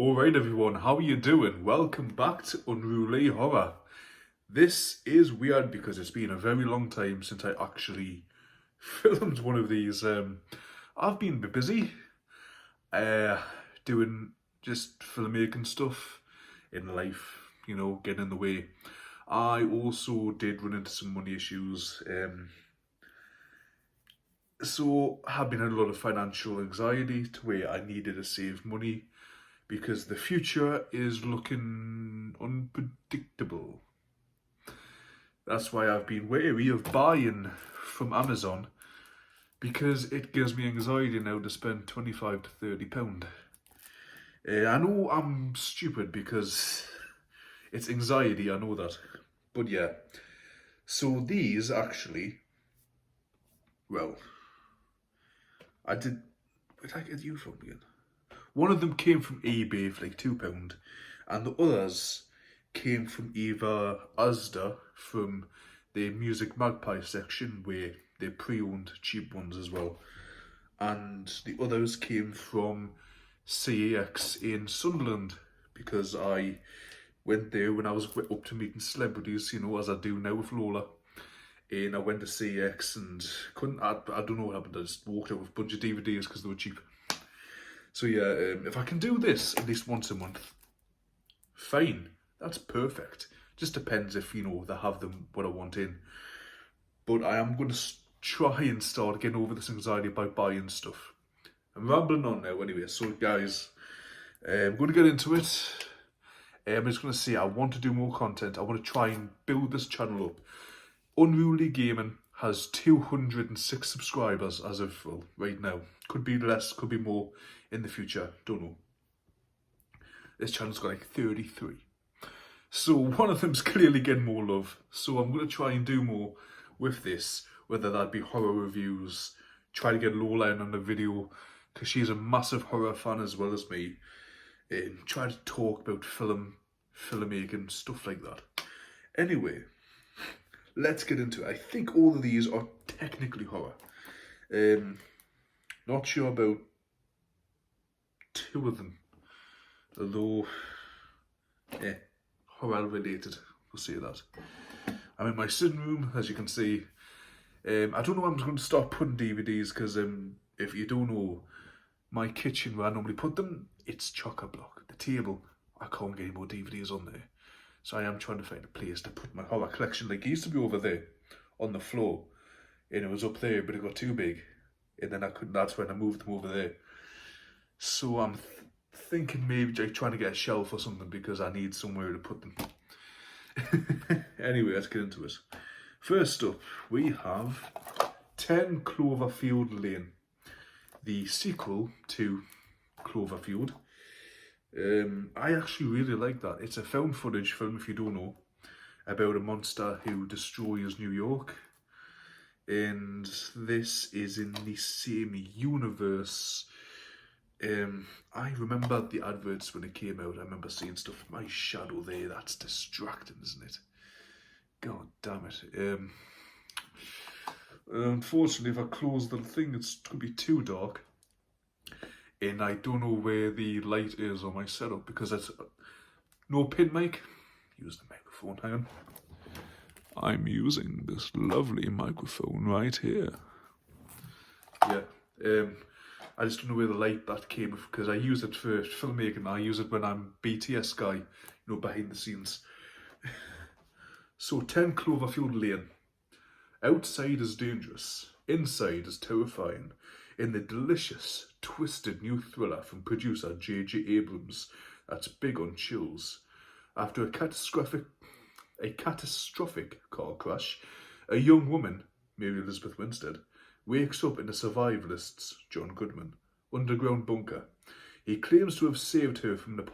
Alright everyone, how are you doing? Welcome back to Unruly Horror. This is weird because it's been a very long time since I actually filmed one of these. I've been a bit busy doing just filmmaking stuff in life, you know, getting in the way. I also did run into some money issues, so I have been had a lot of financial anxiety to where I needed to save money because the future is looking unpredictable. That's why I've been wary of buying from Amazon, because it gives me anxiety now to spend £25 to £30. I know I'm stupid because it's anxiety, I know that. But yeah, so these actually, well, where did I get you from again? One of them came from eBay for like £2, and the others came from either Asda from the Music Magpie section where they pre-owned cheap ones as well, and the others came from CAX in Sunderland because I went there when I was up to meeting celebrities, you know, as I do now with Lola. And I went to CX and I don't know what happened, I just walked out with a bunch of DVDs because they were cheap. So yeah, if I can do this at least once a month, fine, that's perfect. Just depends if, you know, they have them what I want in. But I am going to try and start getting over this anxiety by buying stuff. I'm rambling on now anyway, so guys, I'm going to get into it. I'm just going to say I want to do more content. I want to try and build this channel up. Unruly Gaming has 206 subscribers as of right now. Could be less, could be more in the future, don't know. This channel's got like 33. So one of them's clearly getting more love. So I'm going to try and do more with this, whether that be horror reviews, try to get Lola in on the video, because she's a massive horror fan as well as me, and try to talk about filmmaking, stuff like that. Anyway, let's get into it. I think all of these are technically horror. Not sure about two of them, although, horror related, we'll say that. I'm in my sitting room, as you can see. I don't know when I'm going to start putting DVDs, because if you don't know, my kitchen where I normally put them, it's chock-a-block. The table, I can't get any more DVDs on there. So I am trying to find a place to put my horror collection. Like, it used to be over there on the floor, and it was up there, but it got too big, and then I couldn't. That's when I moved them over there. So I'm thinking maybe like trying to get a shelf or something, because I need somewhere to put them. Anyway, let's get into it. First up, we have 10 Cloverfield Lane, the sequel to Cloverfield. I actually really like that. It's a found footage film, if you don't know, about a monster who destroys New York. And this is in the same universe. I remember the adverts when it came out. I remember seeing stuff. My shadow there, that's distracting, isn't it? God damn it. Unfortunately, if I close the thing, it's going to be too dark. And I don't know where the light is on my setup because it's no pin mic. Use the microphone, hang on. I'm using this lovely microphone right here. Yeah, I just don't know where the light that came with, because I use it for filmmaking. I use it when I'm BTS guy, you know, behind the scenes. So 10 Cloverfield Lane. Outside is dangerous, inside is terrifying. In the delicious, twisted new thriller from producer J.J. Abrams that's big on chills. After a catastrophic car crash, a young woman, Mary Elizabeth Winstead, wakes up in the survivalist's, John Goodman, underground bunker. He claims to have saved her from an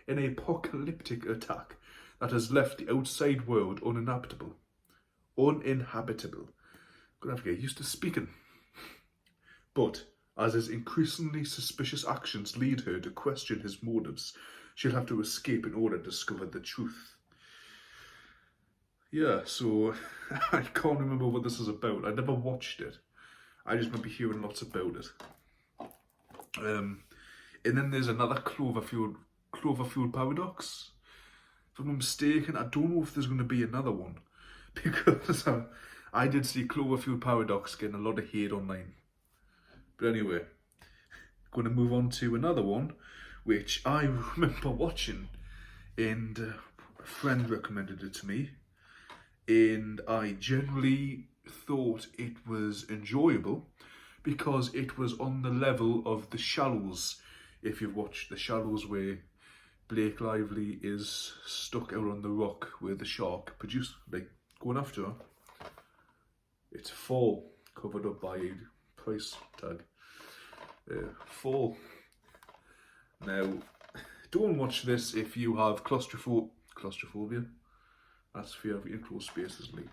apocalyptic attack that has left the outside world uninhabitable. I'm gonna have to get used to speaking. But as his increasingly suspicious actions lead her to question his motives, she'll have to escape in order to discover the truth. Yeah, so I can't remember what this is about. I never watched it. I just remember hearing lots about it. And then there's another Cloverfield paradox. If I'm not mistaken, I don't know if there's going to be another one, because I did see Cloverfield paradox getting a lot of hate online. But anyway, going to move on to another one, which I remember watching, and a friend recommended it to me, and I generally thought it was enjoyable because it was on the level of The Shallows. If you've watched The Shallows, where Blake Lively is stuck out on the rock where the shark going after her. It's Fall, covered up by a price tag. Fall. Now, don't watch this if you have claustrophobia. That's fear of enclosed spaces, like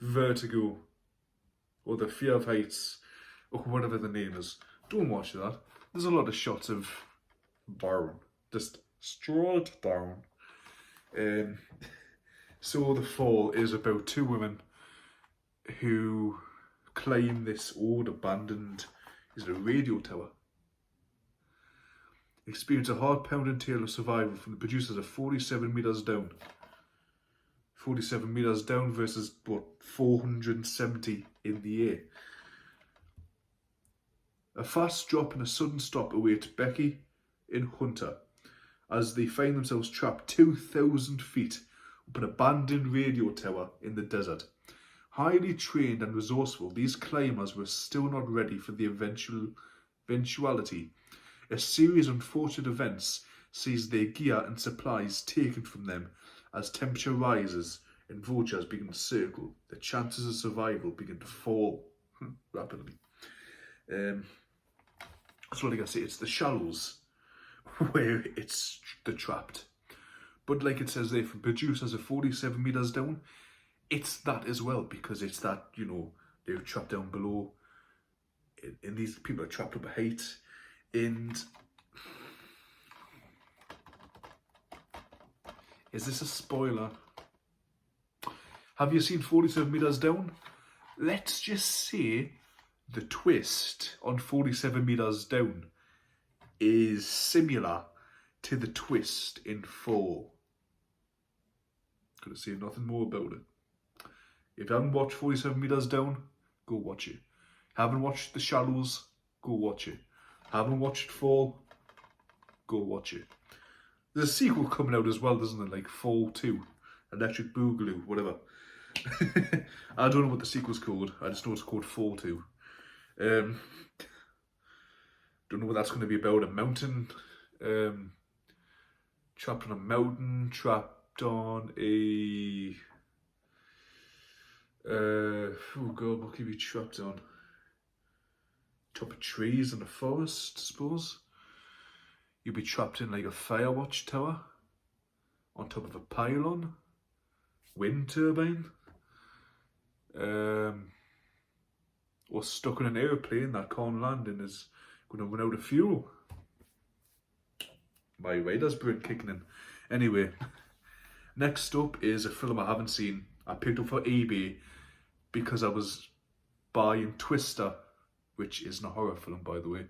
vertigo, or the fear of heights, or whatever the name is. Don't watch that. There's a lot of shots of down, just straight down. So The Fall is about two women who climb this old abandoned, radio tower. Experience a heart-pounding tale of survival from the producers of 47 metres down. 47 metres down versus, 470 in the air. A fast drop and a sudden stop await Becky and Hunter as they find themselves trapped 2,000 feet up an abandoned radio tower in the desert. Highly trained and resourceful, these climbers were still not ready for the eventuality. A series of unfortunate events sees their gear and supplies taken from them as temperature rises and vultures begin to circle. The chances of survival begin to fall rapidly. So like I say, it's The Shallows where they're trapped. But like it says there, from producers of 47 metres down, it's that as well, because it's that, they're trapped down below, and these people are trapped up a height, and is this a spoiler? Have you seen 47 metres down? Let's just say the twist on 47 metres down is similar to the twist in Fall. Gonna say nothing more about it. If you haven't watched 47 metres down, go watch it. Haven't watched The Shallows, go watch it. Haven't watched Fall, go watch it. There's a sequel coming out as well, isn't there? Like Fall 2, Electric Boogaloo, whatever. I don't know what the sequel's called. I just know it's called Fall 2. Don't know what that's going to be about. A mountain, trapped on a mountain, trapped on a oh god, what could you be trapped on? Top of trees in a forest, I suppose. You'd be trapped in like a firewatch tower on top of a pylon, wind turbine, or stuck in an airplane that can't land and is going to run out of fuel. My radar's brain kicking in. Anyway, next up is a film I haven't seen. I picked up for eBay because I was buying Twister, which isn't a horror film, by the way.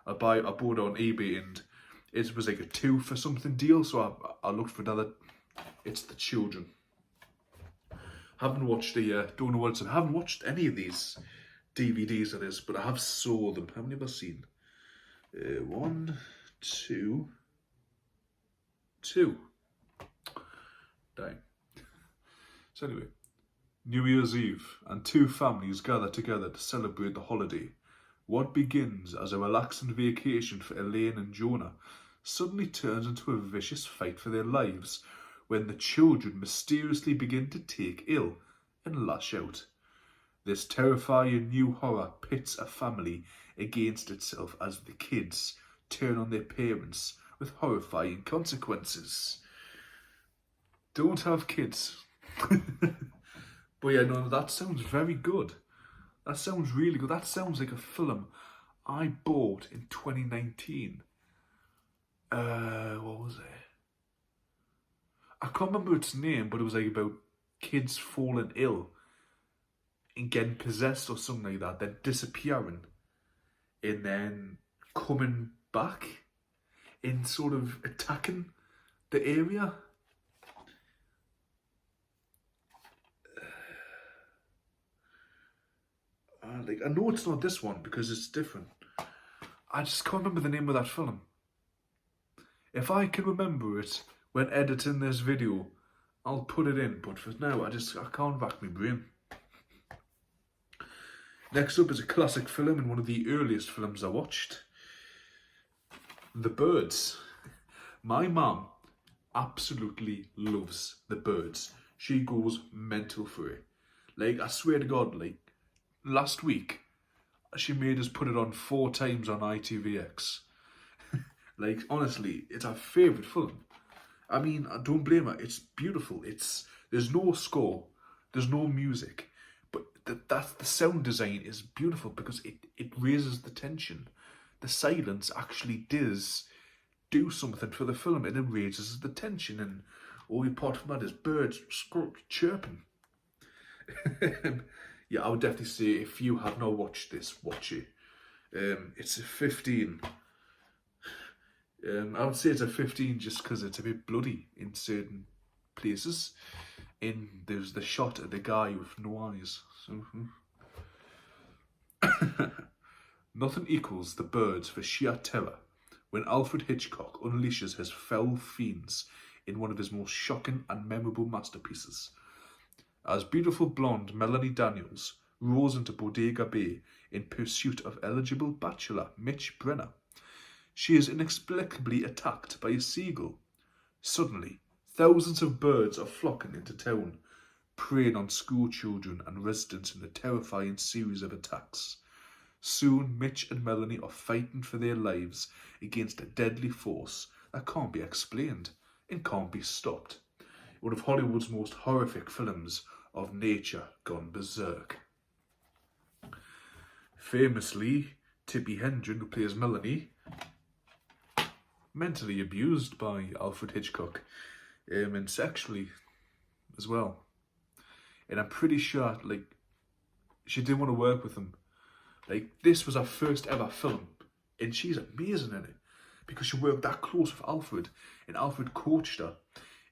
I bought it on eBay and it was like a 2 for something deal, so I looked for another. It's The Children. Haven't watched don't know what it's in. I haven't watched any of these DVDs of this, but I have saw them. How many have I seen? 1, 2. Dang. So anyway, New Year's Eve, and two families gather together to celebrate the holiday. What begins as a relaxing vacation for Elaine and Jonah suddenly turns into a vicious fight for their lives when the children mysteriously begin to take ill and lash out. This terrifying new horror pits a family against itself as the kids turn on their parents with horrifying consequences. Don't have kids. But yeah, no, that sounds very good. That sounds really good. That sounds like a film I bought in 2019. What was it? I can't remember its name, but it was like about kids falling ill and getting possessed or something like that, then disappearing. and then coming back and sort of attacking the area. Like, I know it's not this one because it's different. I just can't remember the name of that film. If I can remember it when editing this video, I'll put it in, but for now, I can't rack my brain. Next up is a classic film and one of the earliest films I watched. The Birds. My mum absolutely loves The Birds. She goes mental for it. Like, I swear to God, like, last week, she made us put it on 4 times on ITVX. Like, honestly, it's our favourite film. I mean, I don't blame her. It's beautiful. There's no score. There's no music. But that's the sound design is beautiful because it raises the tension. The silence actually does do something for the film, and it raises the tension. And all apart from that is birds chirping. Yeah, I would definitely say if you have not watched this, watch it. It's a 15. I would say it's a 15 just because it's a bit bloody in certain places. And there's the shot of the guy with no eyes. So, nothing equals The Birds for sheer terror when Alfred Hitchcock unleashes his foul fiends in one of his most shocking and memorable masterpieces. As beautiful blonde Melanie Daniels rows into Bodega Bay in pursuit of eligible bachelor Mitch Brenner, she is inexplicably attacked by a seagull. Suddenly, thousands of birds are flocking into town, preying on school children and residents in a terrifying series of attacks. Soon, Mitch and Melanie are fighting for their lives against a deadly force that can't be explained and can't be stopped. One of Hollywood's most horrific films of nature gone berserk. Famously, Tippi Hedren, who plays Melanie, mentally abused by Alfred Hitchcock, and sexually as well. And I'm pretty sure, like, she didn't want to work with him. Like, this was her first ever film, and she's amazing in it because she worked that close with Alfred, and Alfred coached her.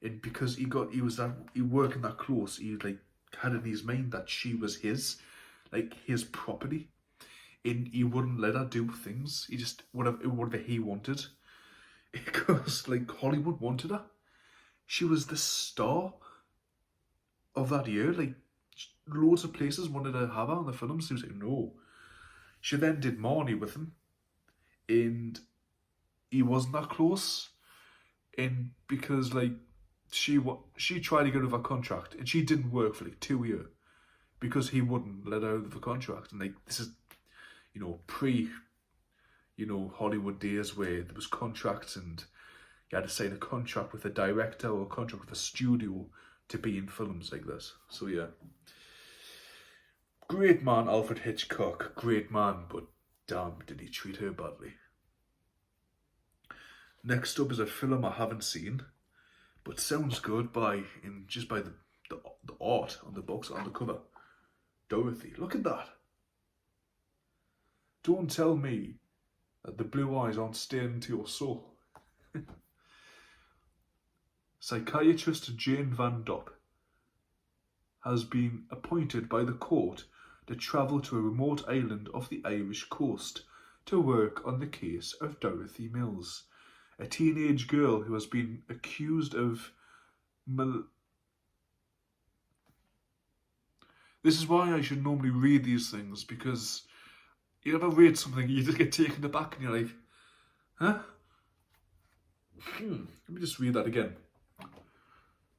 And because he working that close, he like had in his mind that she was his property, and he wouldn't let her do things. He just whatever he wanted, because like Hollywood wanted her. She was the star of that year. Like, loads of places wanted to have her in the films. She was like, no. She then did Marnie with him, and he wasn't that close. And because like she tried to get out of her contract, and she didn't work for like 2 years because he wouldn't let her out of the contract. And like, this is, pre, Hollywood days where there was contracts and you had to sign a contract with a director or a contract with a studio to be in films like this. So yeah. Great man, Alfred Hitchcock. Great man, but damn, did he treat her badly. Next up is a film I haven't seen, but sounds good just by the art on the box, on the cover. Dorothy, look at that. Don't tell me that the blue eyes aren't staring into your soul. Psychiatrist Jane Van Dop has been appointed by the court to travel to a remote island off the Irish coast to work on the case of Dorothy Mills, a teenage girl who has been accused of This is why I should normally read these things, because you ever read something, you just get taken aback and you're like, huh? Let me just read that again.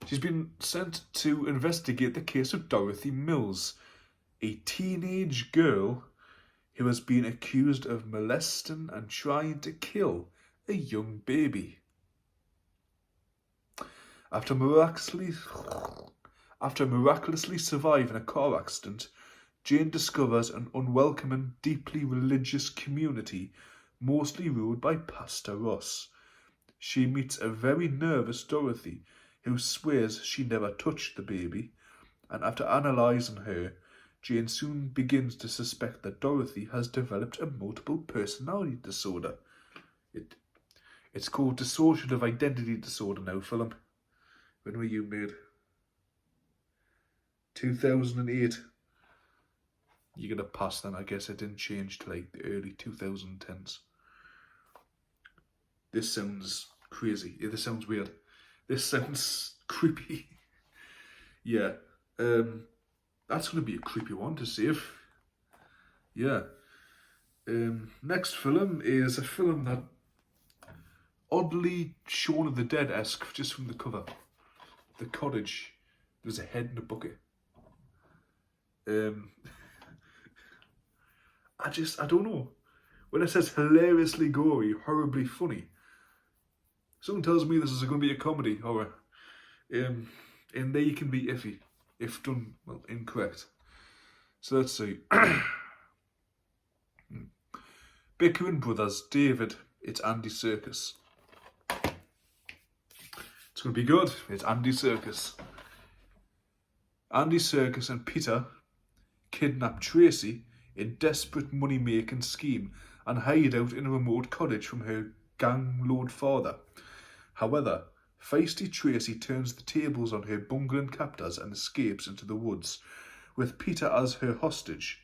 She's been sent to investigate the case of Dorothy Mills, a teenage girl who has been accused of molesting and trying to kill a young baby. After miraculously surviving a car accident, Jane discovers an unwelcome and deeply religious community, mostly ruled by Pastor Ross. She meets a very nervous Dorothy, who swears she never touched the baby, and after analysing her, Jane soon begins to suspect that Dorothy has developed a multiple personality disorder. It's called dissociative identity disorder now, Philip. When were you made? 2008. You're gonna pass then. I guess it didn't change till like the early 2010s. This sounds crazy. Yeah, this sounds weird. This sounds creepy. Yeah. That's gonna be a creepy one to save. Yeah. Next film is a film that oddly Shaun of the Dead-esque just from the cover. The cottage. There's a head in a bucket. I don't know. When it says hilariously gory, horribly funny, something tells me this is going to be a comedy horror. And they can be iffy if done incorrect. So let's see. Bickering Brothers, David. It's Andy Serkis. It's going to be good. It's Andy Serkis. Andy Serkis and Peter kidnap Tracy in desperate money-making scheme and hide out in a remote cottage from her gang-lord father. However, feisty Tracy turns the tables on her bungling captors and escapes into the woods, with Peter as her hostage.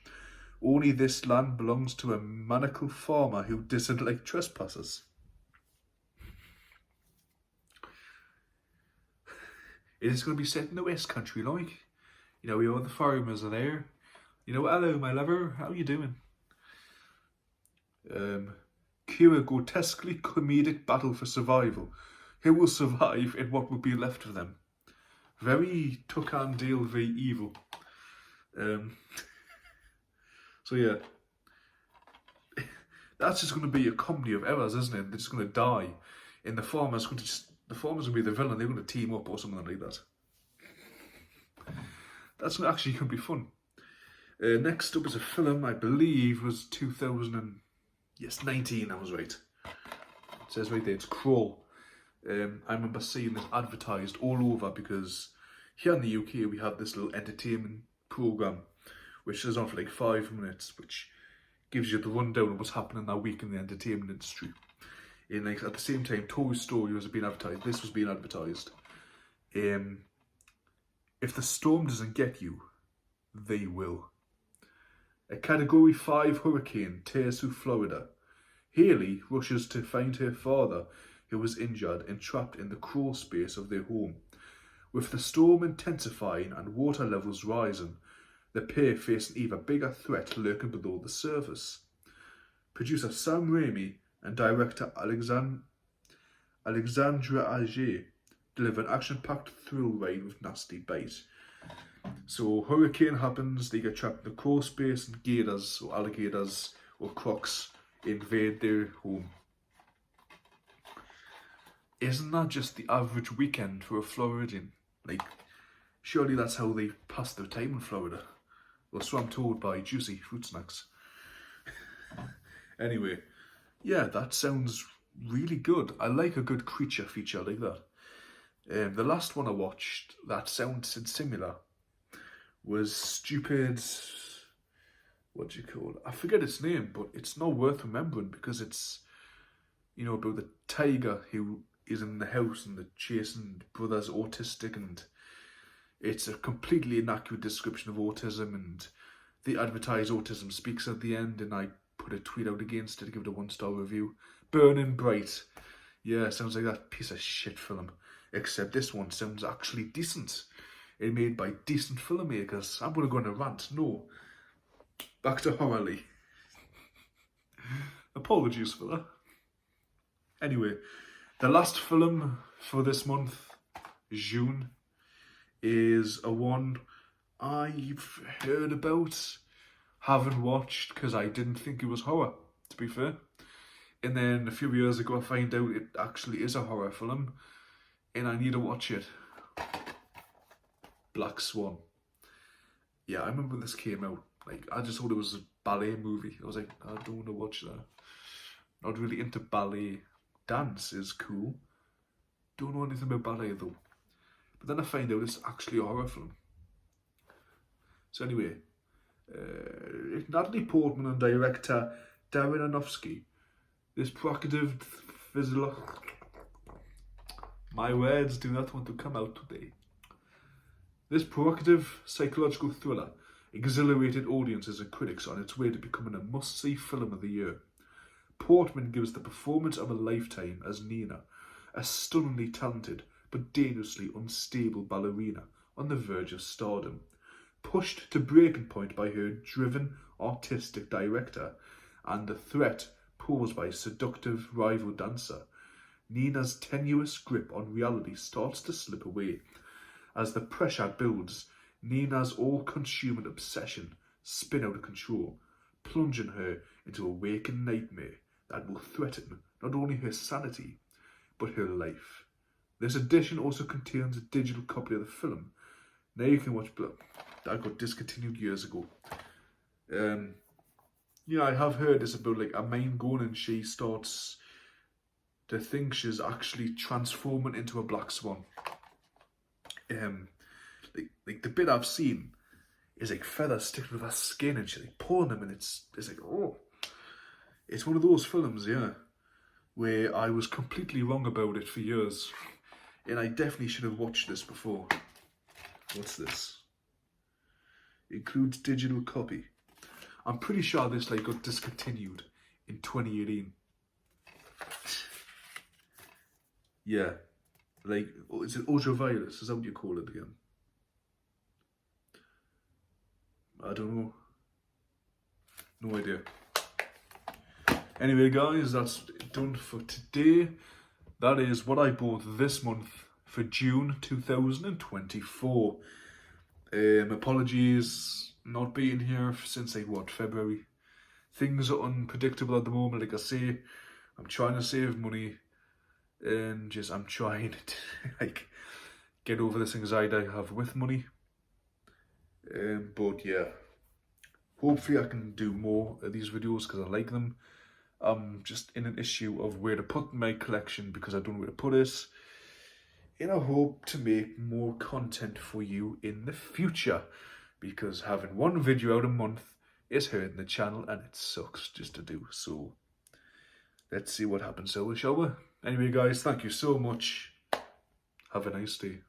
Only this land belongs to a maniacal farmer who doesn't like trespassers. It is going to be set in the West Country, like. You know, all the farmers are there. You know, hello, my lover, how are you doing? Cue grotesquely comedic battle for survival. Who will survive in what will be left of them? Very Tuck and Dale v Evil. So yeah. That's just going to be a comedy of errors, isn't it? They're just going to die. And the farmer's going to be the villain. They're going to team up or something like that. That's actually going to be fun. Next up is a film, I believe, was 2019, I was right. It says right there, it's Crawl. I remember seeing this advertised all over because here in the UK we have this little entertainment programme which is on for like 5 minutes, which gives you the rundown of what's happening that week in the entertainment industry. And like at the same time, Toy Story was being advertised. This was being advertised. If the storm doesn't get you, they will. A Category 5 hurricane tears through Florida. Haley rushes to find her father, who was injured and trapped in the crawl space of their home. With the storm intensifying and water levels rising, the pair face an even bigger threat lurking below the surface. Producer Sam Raimi and director Alexandra Ager deliver an action-packed thrill ride with nasty bite. So hurricane happens, they get trapped in the crawl space, and gators or alligators or crocs invade their home. Isn't that just the average weekend for a Floridian? Like, surely that's how they pass their time in Florida. Well, so I'm told by juicy fruit snacks. Anyway, yeah, that sounds really good. I like a good creature feature like that. The last one I watched that sounded similar was stupid, what do you call it? I forget its name, but it's not worth remembering because it's, you know, about the tiger who is in the house and the chasing brother's autistic, and it's a completely inaccurate description of autism, and the advertised autism speaks at the end, and I put a tweet out against it to give it a 1-star review. Burning Bright. Yeah, sounds like that piece of shit film. Except this one sounds actually decent. It's made by decent filmmakers. I'm going to go on a rant. No. Back to Horror Lee. Apologies for that. Anyway, the last film for this month, June, is a one I've heard about, haven't watched because I didn't think it was horror, to be fair. And then a few years ago I find out it actually is a horror film and I need to watch it. Black Swan. Yeah, I remember when this came out. Like, I just thought it was a ballet movie. I was like, I don't want to watch that. Not really into ballet. Dance is cool. Don't know anything about ballet though. But then I find out it's actually a horror film. So anyway, Natalie Portman and director Darren Aronofsky. This provocative my words do not want to come out today. This provocative psychological thriller exhilarated audiences and critics on its way to becoming a must-see film of the year. Portman gives the performance of a lifetime as Nina, a stunningly talented but dangerously unstable ballerina on the verge of stardom. Pushed to breaking point by her driven artistic director and the threat posed by seductive rival dancer, Nina's tenuous grip on reality starts to slip away. As the pressure builds, Nina's all-consuming obsession spin out of control, plunging her into a waking nightmare that will threaten not only her sanity, but her life. This edition also contains a digital copy of the film. Now you can watch that got discontinued years ago. I have heard this about like a mind going and she starts to think she's actually transforming into a black swan. Like the bit I've seen is like feathers sticking with her skin and she's like pulling them, and it's like, oh, it's one of those films, yeah, where I was completely wrong about it for years, and I definitely should have watched this before. What's this? Includes digital copy. I'm pretty sure this like got discontinued in 2018. Yeah, like, is it ultraviolet? Is that what you call it again? I don't know. No idea. Anyway, guys, that's done for today. That is what I bought this month for June 2024. Apologies not being here since like what, February. Things are unpredictable at the moment. Like I say, I'm trying to save money and I'm trying to like get over this anxiety I have with money. But yeah, hopefully I can do more of these videos because I like them. I'm just in an issue of where to put my collection because I don't know where to put it. And I hope to make more content for you in the future, because having one video out a month is hurting the channel and it sucks just to do. So let's see what happens, shall we? Anyway, guys, thank you so much. Have a nice day.